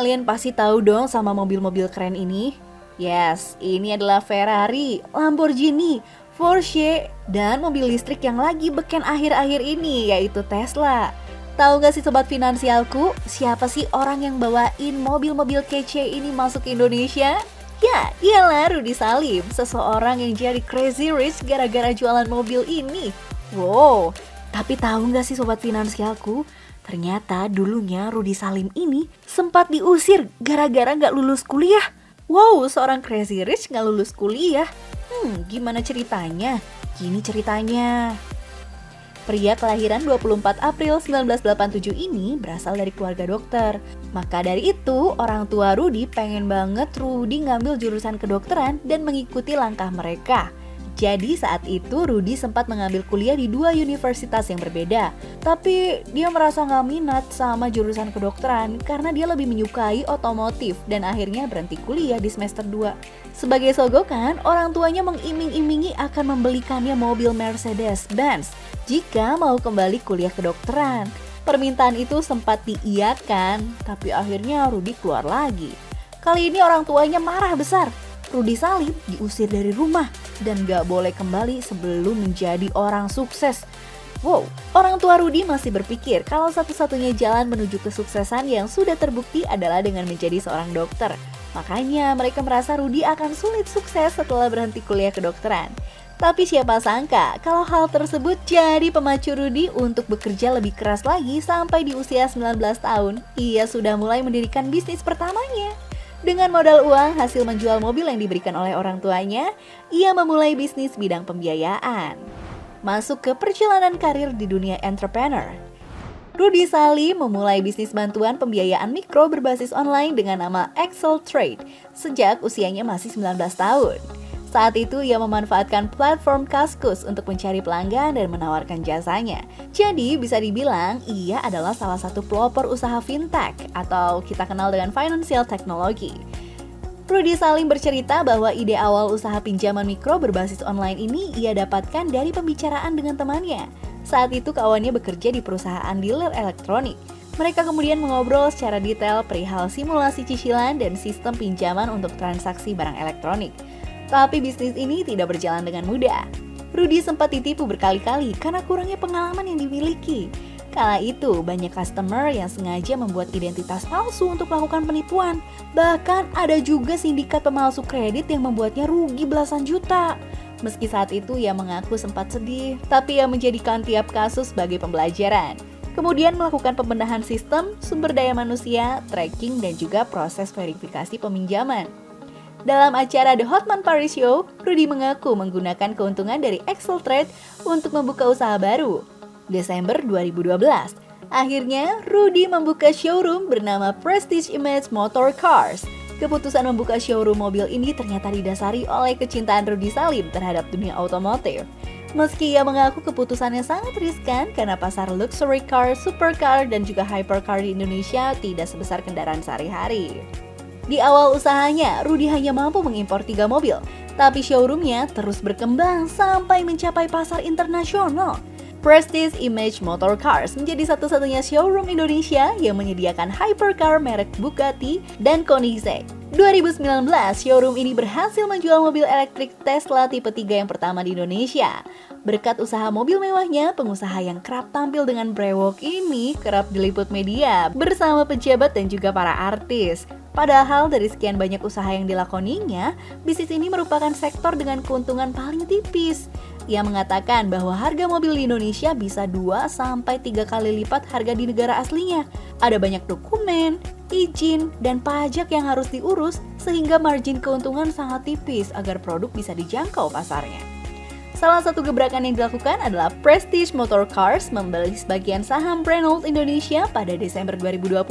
Kalian pasti tahu dong sama mobil-mobil keren ini. Yes, ini adalah Ferrari, Lamborghini, Porsche, dan mobil listrik yang lagi beken akhir-akhir ini, yaitu Tesla. Tahu gak sih sobat finansialku, siapa sih orang yang bawain mobil-mobil kece ini masuk ke Indonesia? Ya, dialah Rudy Salim, seseorang yang jadi crazy rich gara-gara jualan mobil ini. Wow, tapi tahu gak sih sobat finansialku, ternyata dulunya Rudy Salim ini sempat diusir gara-gara gak lulus kuliah. Wow, seorang crazy rich gak lulus kuliah. Gimana ceritanya? Gini ceritanya. Pria kelahiran 24 April 1987 ini berasal dari keluarga dokter. Maka dari itu, orang tua Rudy pengen banget Rudy ngambil jurusan kedokteran dan mengikuti langkah mereka. Jadi saat itu Rudy sempat mengambil kuliah di 2 universitas yang berbeda. Tapi dia merasa gak minat sama jurusan kedokteran karena dia lebih menyukai otomotif dan akhirnya berhenti kuliah di semester 2. Sebagai sogokan, orang tuanya mengiming-imingi akan membelikannya mobil Mercedes-Benz jika mau kembali kuliah kedokteran. Permintaan itu sempat diiyakan, tapi akhirnya Rudy keluar lagi. Kali ini orang tuanya marah besar. Rudy Salim diusir dari rumah dan gak boleh kembali sebelum menjadi orang sukses. Wow, orang tua Rudy masih berpikir kalau satu-satunya jalan menuju kesuksesan yang sudah terbukti adalah dengan menjadi seorang dokter. Makanya mereka merasa Rudy akan sulit sukses setelah berhenti kuliah kedokteran. Tapi siapa sangka kalau hal tersebut jadi pemacu Rudy untuk bekerja lebih keras lagi sampai di usia 19 tahun. Ia sudah mulai mendirikan bisnis pertamanya. Dengan modal uang hasil menjual mobil yang diberikan oleh orang tuanya, ia memulai bisnis bidang pembiayaan. Masuk ke perjalanan karir di dunia entrepreneur. Rudy Salim memulai bisnis bantuan pembiayaan mikro berbasis online dengan nama Excel Trade sejak usianya masih 19 tahun. Saat itu ia memanfaatkan platform Kaskus untuk mencari pelanggan dan menawarkan jasanya. Jadi bisa dibilang ia adalah salah satu pelopor usaha fintech atau kita kenal dengan financial technology. Rudy Salim bercerita bahwa ide awal usaha pinjaman mikro berbasis online ini ia dapatkan dari pembicaraan dengan temannya. Saat itu kawannya bekerja di perusahaan dealer elektronik. Mereka kemudian mengobrol secara detail perihal simulasi cicilan dan sistem pinjaman untuk transaksi barang elektronik. Tapi bisnis ini tidak berjalan dengan mudah. Rudy sempat ditipu berkali-kali karena kurangnya pengalaman yang dimiliki. Kala itu, banyak customer yang sengaja membuat identitas palsu untuk melakukan penipuan. Bahkan ada juga sindikat pemalsu kredit yang membuatnya rugi belasan juta. Meski saat itu ia mengaku sempat sedih, tapi ia menjadikan tiap kasus sebagai pembelajaran. Kemudian melakukan pembenahan sistem, sumber daya manusia, tracking, dan juga proses verifikasi peminjaman. Dalam acara The Hotman Paris Show, Rudy mengaku menggunakan keuntungan dari Excel Trade untuk membuka usaha baru. Desember 2012, akhirnya Rudy membuka showroom bernama Prestige Image Motor Cars. Keputusan membuka showroom mobil ini ternyata didasari oleh kecintaan Rudy Salim terhadap dunia otomotif. Meski ia mengaku keputusannya sangat riskan karena pasar luxury car, supercar, dan juga hypercar di Indonesia tidak sebesar kendaraan sehari-hari. Di awal usahanya, Rudy hanya mampu mengimpor 3 mobil, tapi showroomnya terus berkembang sampai mencapai pasar internasional. Prestige Image Motor Cars menjadi satu-satunya showroom Indonesia yang menyediakan hypercar merek Bugatti dan Koenigsegg. 2019, showroom ini berhasil menjual mobil elektrik Tesla tipe 3 yang pertama di Indonesia. Berkat usaha mobil mewahnya, pengusaha yang kerap tampil dengan brewok ini kerap diliput media bersama pejabat dan juga para artis. Padahal dari sekian banyak usaha yang dilakoninya, bisnis ini merupakan sektor dengan keuntungan paling tipis. Ia mengatakan bahwa harga mobil di Indonesia bisa 2-3 kali lipat harga di negara aslinya. Ada banyak dokumen, izin, dan pajak yang harus diurus sehingga margin keuntungan sangat tipis agar produk bisa dijangkau pasarnya. Salah satu gebrakan yang dilakukan adalah Prestige Motor Cars membeli sebagian saham Renault Indonesia pada Desember 2020.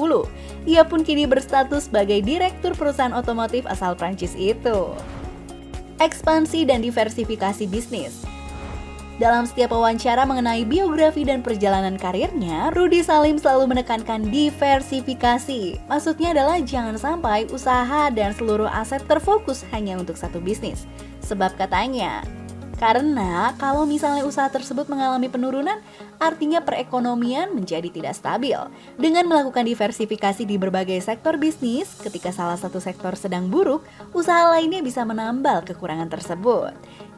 Ia pun kini berstatus sebagai direktur perusahaan otomotif asal Prancis itu. Ekspansi dan diversifikasi bisnis. Dalam setiap wawancara mengenai biografi dan perjalanan karirnya, Rudy Salim selalu menekankan diversifikasi. Maksudnya adalah jangan sampai usaha dan seluruh aset terfokus hanya untuk satu bisnis. Sebab katanya, Karena kalau misalnya usaha tersebut mengalami penurunan, artinya perekonomian menjadi tidak stabil. Dengan melakukan diversifikasi di berbagai sektor bisnis, ketika salah satu sektor sedang buruk, usaha lainnya bisa menambal kekurangan tersebut.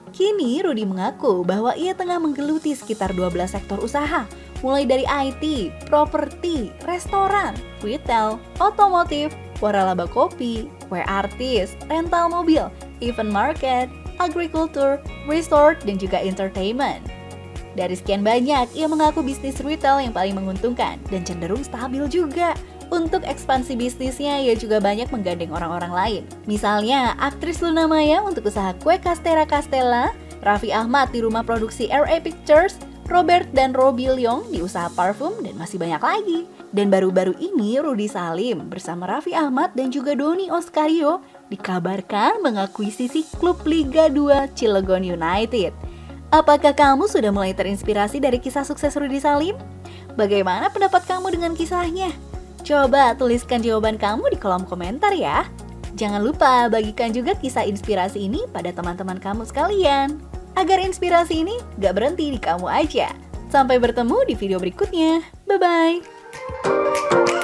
Kini Rudy mengaku bahwa ia tengah menggeluti sekitar 12 sektor usaha, mulai dari IT, properti, restoran, retail, otomotif, waralaba kopi, kue artis, rental mobil, event market, agriculture, resort, dan juga entertainment. Dari sekian banyak, ia mengaku bisnis retail yang paling menguntungkan dan cenderung stabil juga. Untuk ekspansi bisnisnya, ia juga banyak menggandeng orang-orang lain. Misalnya, aktris Luna Maya untuk usaha kue Castera Castella, Raffi Ahmad di rumah produksi RA Pictures, Robert dan Robbie Leong di usaha parfum, dan masih banyak lagi. Dan baru-baru ini Rudy Salim bersama Raffi Ahmad dan juga Doni Oscario dikabarkan mengakuisisi klub Liga 2 Cilegon United. Apakah kamu sudah mulai terinspirasi dari kisah sukses Rudy Salim? Bagaimana pendapat kamu dengan kisahnya? Coba tuliskan jawaban kamu di kolom komentar ya. Jangan lupa bagikan juga kisah inspirasi ini pada teman-teman kamu sekalian, agar inspirasi ini gak berhenti di kamu aja. Sampai bertemu di video berikutnya. Bye-bye.